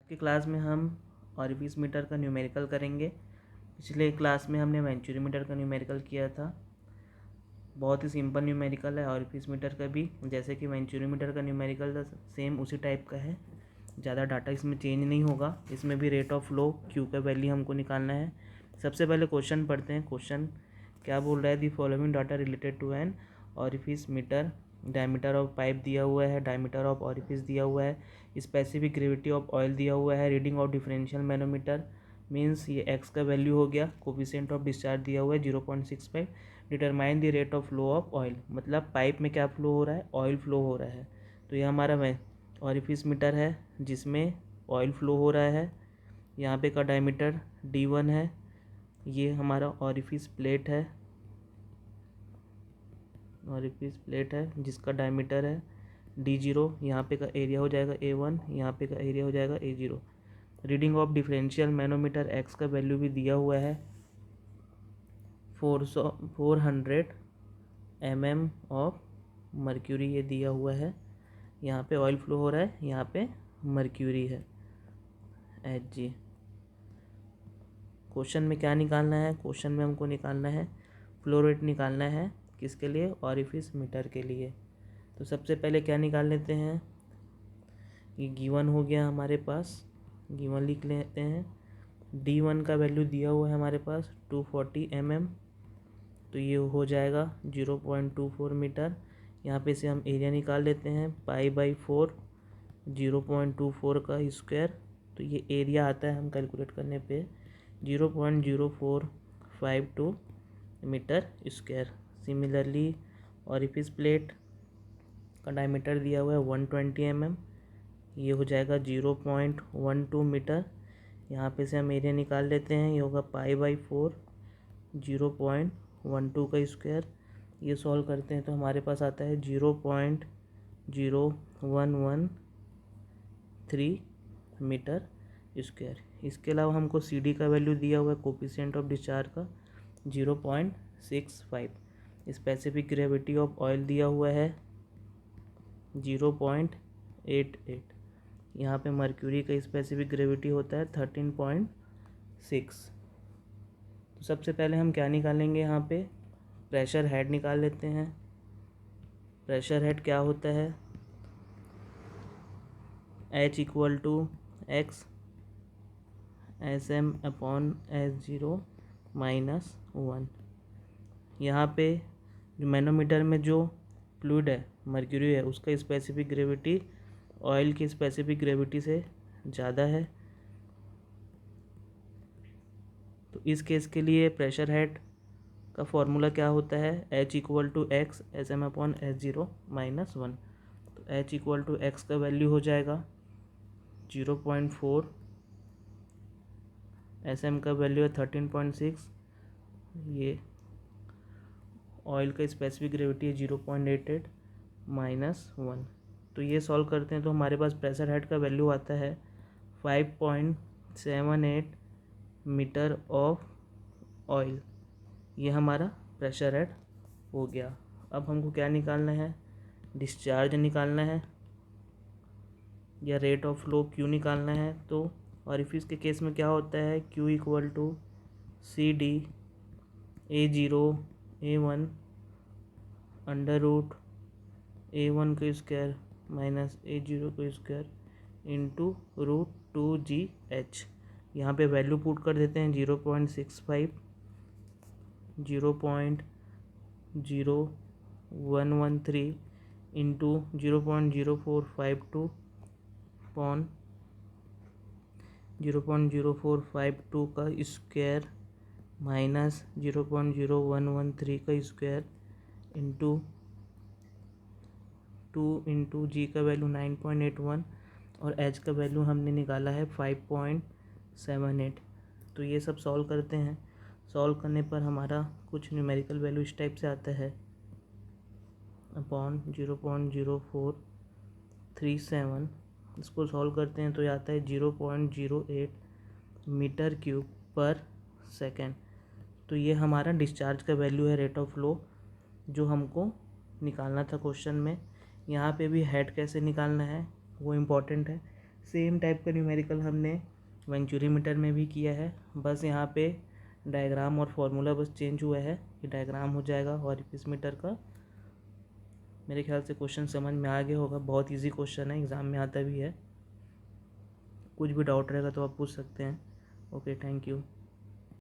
की क्लास में हम ऑरिफिस मीटर का न्यूमेरिकल करेंगे। पिछले क्लास में हमने वेंचुरीमीटर का न्यूमेरिकल किया था। बहुत ही सिंपल न्यूमेरिकल है ऑरिफिस मीटर का भी, जैसे कि वेंचुरीमीटर का न्यूमेरिकल सेम उसी टाइप का है। ज़्यादा डाटा इसमें चेंज नहीं होगा। इसमें भी रेट ऑफ फ्लो क्यू का वैल्यू हमको निकालना है। सबसे पहले क्वेश्चन पढ़ते हैं। क्वेश्चन क्या बोल रहा है? The following data related to an orifice meter. Diameter of pipe दिया हुआ है, डायमीटर ऑफ ऑरिफिस दिया हुआ है, स्पेसिफिक ग्रेविटी ऑफ ऑयल दिया हुआ है, reading of differential manometer means ये एक्स का वैल्यू हो गया, कोफिशिएंट ऑफ डिस्चार्ज दिया हुआ है 0.65, determine the rate of flow of oil, मतलब पाइप में क्या फ्लो हो रहा है? ऑयल फ्लो हो रहा है। तो ये हमारा ऑरिफिस मीटर है जिसमें ऑयल फ्लो हो रहा है। यहाँ पे का डायमीटर D1 है। ये हमारा ऑरिफिस प्लेट है, ऑरिफिस प्लेट है जिसका डायमीटर है D0। यहाँ पे का एरिया हो जाएगा A1, यहाँ पे का एरिया हो जाएगा A0। Reading of differential manometer x का वैल्यू भी दिया हुआ है 400 mm ऑफ मर्क्यूरी, ये दिया हुआ है। यहाँ पे ऑयल फ्लो हो रहा है, यहाँ पे मर्क्यूरी है Hg। क्वेश्चन में क्या निकालना है? क्वेश्चन में हमको निकालना है फ्लो रेट निकालना है। किसके लिए? ऑरिफिस मीटर के लिए। तो सबसे पहले क्या निकाल लेते हैं? ये गिवन हो गया हमारे पास, गिवन लिख लेते हैं। D1 का वैल्यू दिया हुआ है हमारे पास 240 mm, तो ये हो जाएगा 0.24 मीटर। यहाँ पे से हम एरिया निकाल लेते हैं π/4, 0.24 का स्क्वायर, तो ये एरिया आता है हम कैलकुलेट करने पे 0.0452 metre square. Similarly orifice plate का डायमीटर दिया हुआ है 120 mm, ये हो जाएगा 0.12 मीटर। यहाँ पे से हम एरिया निकाल लेते हैं, ये होगा π/4, 0.12 का स्क्वायर। ये सॉल्व करते हैं तो हमारे पास आता है 0.0113 मीटर स्क्वायर। इसके अलावा हमको CD का वैल्यू दिया हुआ है, कोफिशिएंट ऑफ डिस्चार्ज का 0.65। स्पेसिफिक ग्रेविटी ऑफ ऑयल दिया हुआ है 0.88। यहाँ पे मर्क्यूरी का स्पेसिफिक ग्रेविटी होता है 13.6। तो सबसे पहले हम क्या निकालेंगे? यहाँ पे प्रेशर हेड निकाल लेते हैं। प्रेशर हेड क्या होता है? H = X SM/S0 -1। यहाँ पे जो मैनोमीटर में जो फ्लूइड है, मर्क्यूरी है, उसका स्पेसिफिक ग्रेविटी ऑयल की स्पेसिफिक ग्रेविटी से ज़्यादा है। तो इस केस के लिए प्रेशर हेड का फॉर्मूला क्या होता है? H = X SM/S0 -1। तो H = X का वैल्यू हो जाएगा 0.4, SM का वैल्यू है 13.6, ये ऑयल का स्पेसिफिक ग्रेविटी है 0.88 -1। तो ये सॉल्व करते हैं तो हमारे पास प्रेशर हेड का वैल्यू आता है 5.78 मीटर ऑफ ऑयल। ये हमारा प्रेशर हेड हो गया। अब हमको क्या निकालना है? डिस्चार्ज निकालना है या रेट ऑफ फ्लो Q निकालना है। तो ऑरिफिस के केस में क्या होता है? Q = CD A0 A1 √ A1 का स्क्वायर -A0 का स्क्वायर इंटू √2GH। यहाँ पे वैल्यू पुट कर देते हैं 0.65, 0.0113 इंटू 0.0452 पॉन 0.0452 का स्क्वायर माइनस 0.0113 का स्क्वायर इंटू 2 इंटू G का वैल्यू 9.81 और H का वैल्यू हमने निकाला है 5.78। तो ये सब सॉल्व करते हैं। सॉल्व करने पर हमारा कुछ न्यूमेरिकल वैल्यू इस टाइप से आता है अपॉन 0.0437। इसको सॉल्व करते हैं तो ये आता है 0.08 मीटर क्यूब पर सेकेंड। तो ये हमारा डिस्चार्ज का वैल्यू है, रेट ऑफ फ्लो, जो हमको निकालना था क्वेश्चन में। यहाँ पे भी हेड कैसे निकालना है वो इम्पॉर्टेंट है। सेम टाइप का न्यूमेरिकल हमने वेंचुरी मीटर में भी किया है, बस यहाँ पे डायग्राम और फॉर्मूला बस चेंज हुआ है। ये डायग्राम हो जाएगा ऑरिफिस मीटर का। मेरे ख्याल से क्वेश्चन समझ में आ गया होगा, बहुत इजी क्वेश्चन है, एग्ज़ाम में आता भी है। कुछ भी डाउट रहेगा तो आप पूछ सकते हैं। Okay, thank you.